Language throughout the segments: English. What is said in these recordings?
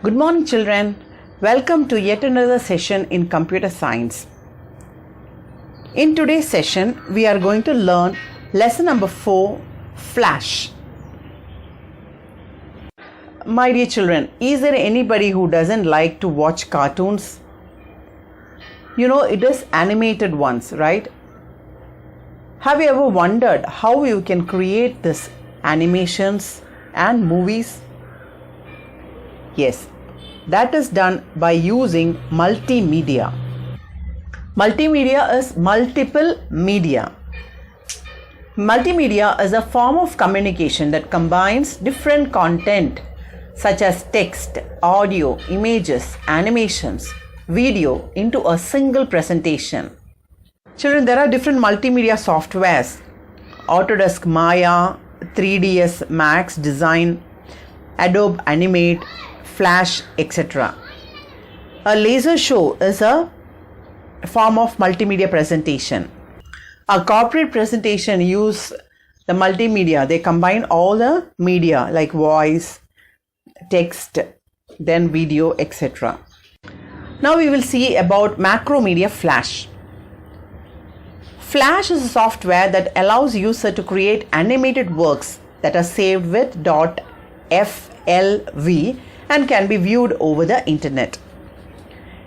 Good morning, children. Welcome to yet another session in computer science. In today's session, we are going to learn lesson number 4, Flash. My dear children, is there anybody who doesn't like to watch cartoons? You know, it is animated ones, right? Have you ever wondered how you can create this animations and movies? Yes, that is done by using multimedia. Multimedia is multiple media. Multimedia is a form of communication that combines different content such as text, audio, images, animations, video into a single presentation. Children, there are different multimedia softwares: Autodesk Maya, 3ds Max Design, Adobe Animate, Flash, etc. A laser show is a form of multimedia presentation. A corporate presentation use the multimedia. They combine all the media like voice, text, then video, etc. Now we will see about Macromedia Flash. Flash is a software that allows user to create animated works that are saved with .flv and can be viewed over the internet.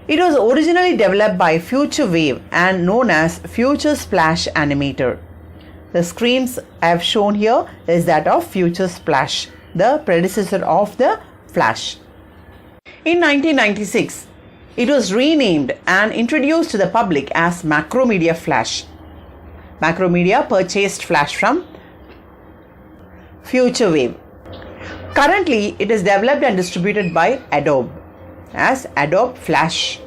It was originally developed by FutureWave and known as Future Splash Animator. The screens I have shown here is that of Future Splash, the predecessor of the Flash. In 1996, it was renamed and introduced to the public as Macromedia Flash. Macromedia purchased Flash from FutureWave. Currently, it is developed and distributed by Adobe as Adobe Flash.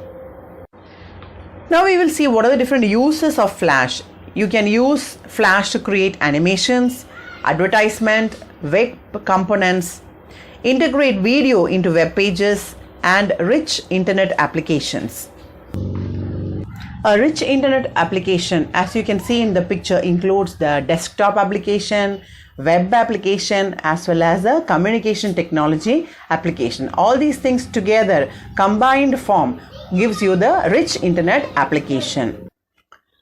Now we will see what are the different uses of Flash. You can use Flash to create animations, advertisement, web components, integrate video into web pages, and rich internet applications. A rich internet application, as you can see in the picture, includes the desktop application, web application, as well as the communication technology application. All these things together, combined form, gives you the rich internet application.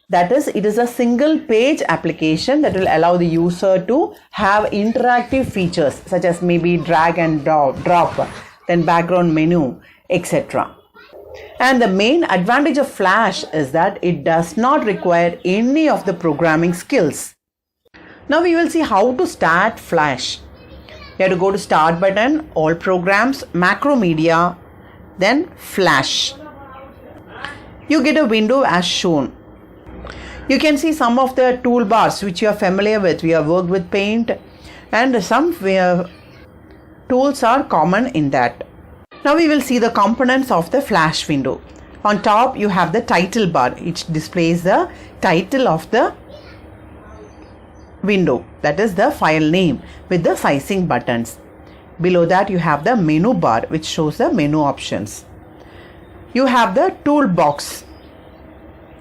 That is, it is a single page application that will allow the user to have interactive features such as maybe drag and drop, then background menu, etc. And the main advantage of Flash is that it does not require any of the programming skills. Now we will see how to start Flash. You have to go to Start button, All Programs, Macromedia, then Flash. You get a window as shown. You can see some of the toolbars which you are familiar with. We have worked with Paint and some tools are common in that. Now we will see the components of the Flash window. On top you have the title bar. It displays the title of the window, that is the file name with the sizing buttons. Below that you have the menu bar which shows the menu options. You have the toolbox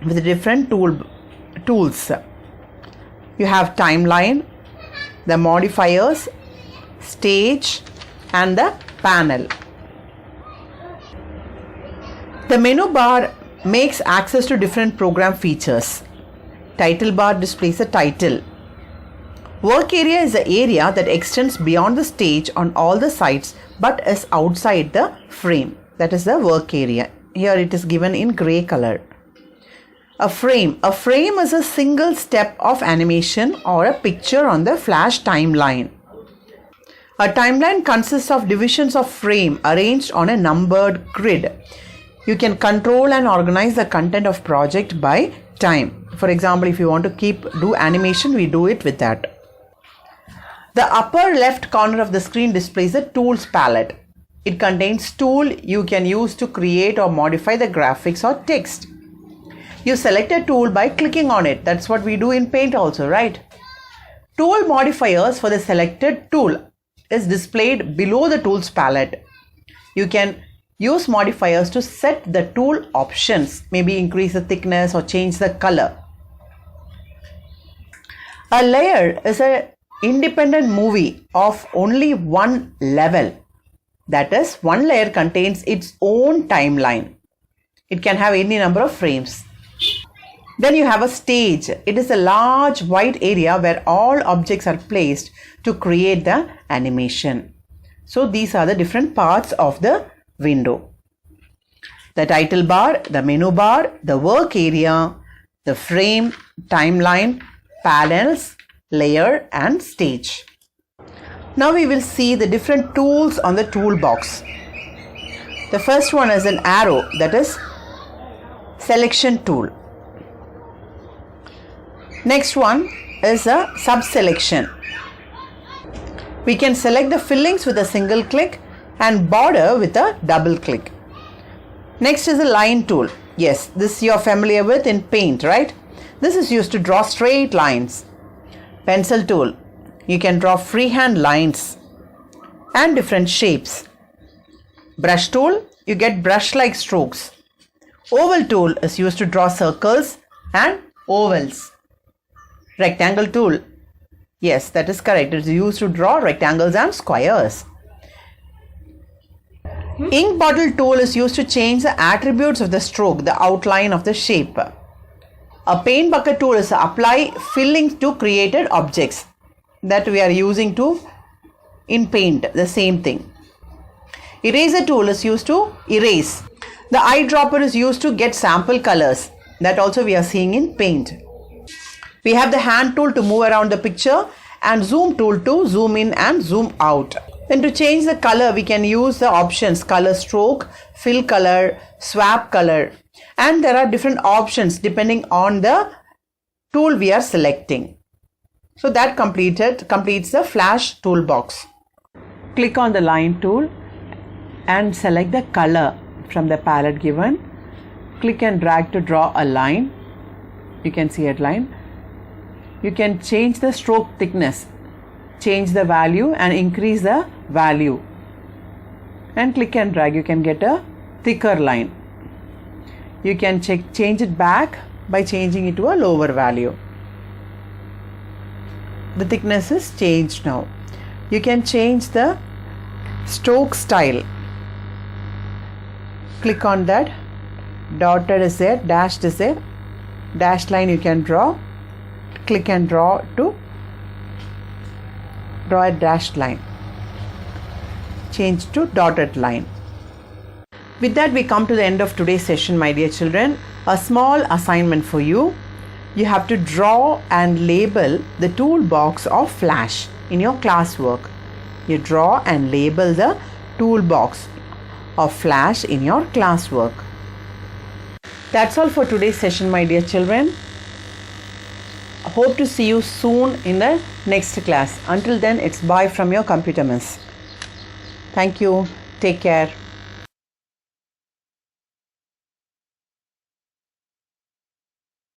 with different tools. You have timeline, the modifiers, stage, and the panel. The menu bar makes access to different program features. Title bar displays the title. Work area is the area that extends beyond the stage on all the sides but is outside the frame. That is the work area. Here it is given in grey color. A frame. A frame is a single step of animation or a picture on the Flash timeline. A timeline consists of divisions of frame arranged on a numbered grid. You can control and organize the content of project by time. For example, if you want to do animation, we do it with that. The upper left corner of the screen displays the tools palette. It contains tools you can use to create or modify the graphics or text. You select a tool by clicking on it. That's what we do in Paint also, right? Tool modifiers for the selected tool is displayed below the tools palette. You can use modifiers to set the tool options, maybe increase the thickness or change the color. A layer is an independent movie of only one level. That is, one layer contains its own timeline. It can have any number of frames. Then you have a stage. It is a large white area where all objects are placed to create the animation. So these are the different parts of the window. The title bar, the menu bar, the work area, the frame, timeline, panels, layer and stage. Now we will see the different tools on the toolbox. The first one is an arrow, that is selection tool. Next one is a sub-selection. We can select the fillings with a single click and border with a double click. Next is a line tool. Yes, this you are familiar with in Paint, right? This is used to draw straight lines. Pencil tool. You can draw freehand lines and different shapes. Brush tool. You get brush-like strokes. Oval tool is used to draw circles and ovals. Rectangle tool. Yes, that is correct. It is used to draw rectangles and squares. Ink bottle tool is used to change the attributes of the stroke, the outline of the shape. A paint bucket tool is to apply filling to created objects that we are using to in paint, the same thing. Eraser tool is used to erase. The eyedropper is used to get sample colors, that also we are seeing in paint. We have the hand tool to move around the picture and zoom tool to zoom in and zoom out. Then to change the color, we can use the options color stroke, fill color, swap color, and there are different options depending on the tool we are selecting. So that completes the flash toolbox. Click on the line tool and select the color from the palette given. Click and drag to draw a line. You can see a line. You can change the stroke thickness, change the value and increase the value, and click and drag. You can get a thicker line. You can change it back by changing it to a lower value. The thickness is changed now. You can change the stroke style. Click on that. Dotted is there, dashed is there. Dashed line you can draw. Click and draw to draw a dashed line. Change to dotted line. With that, we come to the end of today's session, my dear children. A small assignment for you. You have to draw and label the toolbox of Flash in your classwork. You draw and label the toolbox of Flash in your classwork. That's all for today's session, my dear children. Hope to see you soon in the next class. Until then, it's bye from your computer miss. Thank you. Take care.